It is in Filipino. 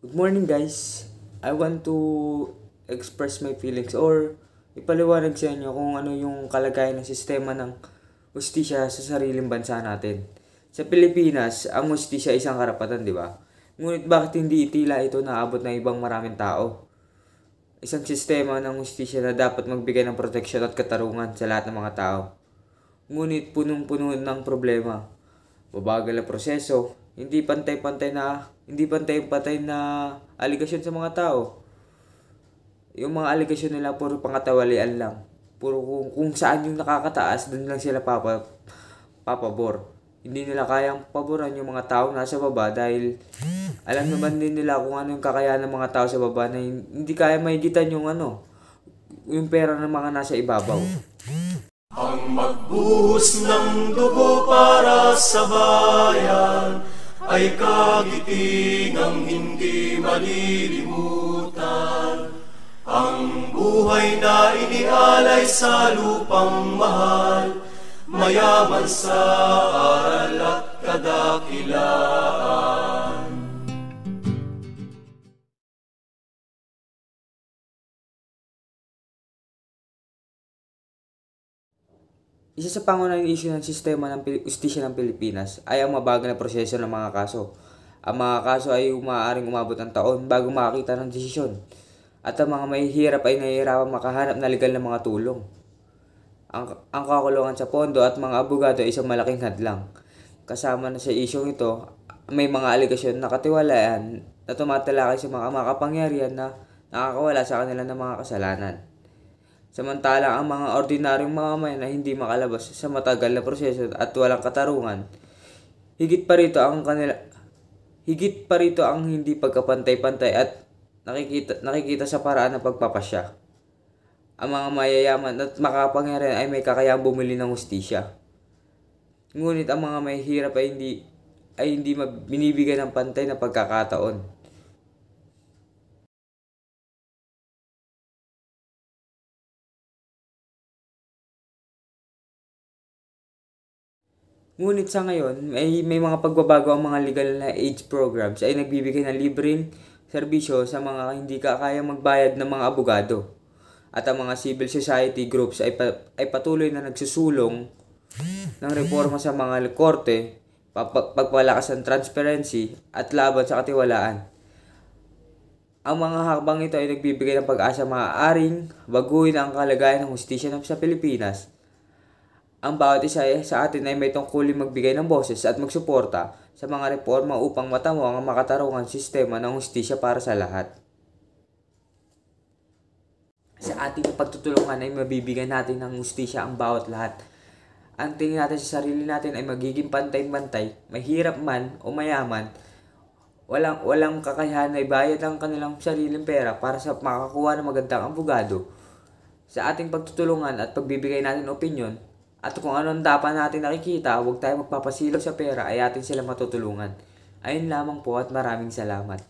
Good morning guys. I want to express my feelings or ipaliwanag sa inyo kung ano yung kalagayan ng sistema ng hustisya sa sariling bansa natin. Sa Pilipinas, ang hustisya ay isang karapatan, di ba? Ngunit bakit hindi itila ito naabot ng ibang maraming tao? Isang sistema ng hustisya na dapat magbigay ng proteksyon at katarungan sa lahat ng mga tao. Ngunit punong-puno ng problema. Mabagal na proseso, hindi pantay-pantay na aligasyon sa mga tao. Yung mga aligasyon nila puro pangatawalian lang. Puro kung saan yung nakakataas, dun lang sila papabor. Hindi nila kayang paboran yung mga tao nasa baba dahil alam naman din nila kung ano yung kakayahan ng mga tao sa baba na hindi kaya mahigitan yung pera ng mga nasa ibabaw. Ang magbuhos ng dugo para sa bayan ay kagitingang hindi malilimutan. Ang buhay na inialay sa lupang mahal, mayaman sa aral at kadakilaan. Isa sa pangunahing issue ng sistema ng hustisya ng Pilipinas ay ang mabagal na proseso ng mga kaso. Ang mga kaso ay maaaring umabot ng taon bago makakita ng desisyon. At ang mga mahihirap ay nahihirapan makahanap na legal na mga tulong. Ang kakulungan sa pondo at mga abogado ay isang malaking hadlang. Kasama na sa isyong ito, may mga aligasyon na katiwalaan na tumatalakay sa mga makapangyarihan na nakakawala sa kanila ng mga kasalanan. Samantalang ang mga ordinaryong mamamayan na hindi makalabas sa matagal na proseso at walang katarungan, higit pa rito ang hindi pagkapantay-pantay at nakikita sa paraan ng pagpapasya. Ang mga mayayaman at makapangyarihan ay may kakayahang bumili ng hustisya. Ngunit ang mga mahihirap ay hindi binibigyan ng pantay na pagkakataon. Ngunit sa ngayon, may mga pagbabago ang mga legal na age programs ay nagbibigay ng libreng serbisyo sa mga hindi kayang magbayad ng mga abogado. At ang mga civil society groups ay patuloy na nagsusulong ng reforma sa mga korte, pagpalakas ng transparency at laban sa katiwalaan. Ang mga hakbang ito ay nagbibigay ng pag-asa maaaring baguhin ang kalagayan ng hustisya sa Pilipinas. Ang bawat isa sa atin ay may tungkulin magbigay ng boses at magsuporta sa mga reforma upang matamo ang makatarungang sistema ng hustisya para sa lahat. Sa ating pagtutulungan ay mabibigyan natin ng hustisya ang bawat lahat. Ang tingin natin sa sarili natin ay magiging pantay-pantay, mahirap man o mayaman, walang kakayahan na ibayad ang kanilang sariling pera para sa makakuha ng magandang abogado. Sa ating pagtutulungan at pagbibigay natin opinyon, at kung anong dapat natin nakikita, huwag tayo magpapasilaw sa pera ay atin sila matutulungan. Ayun lamang po at maraming salamat.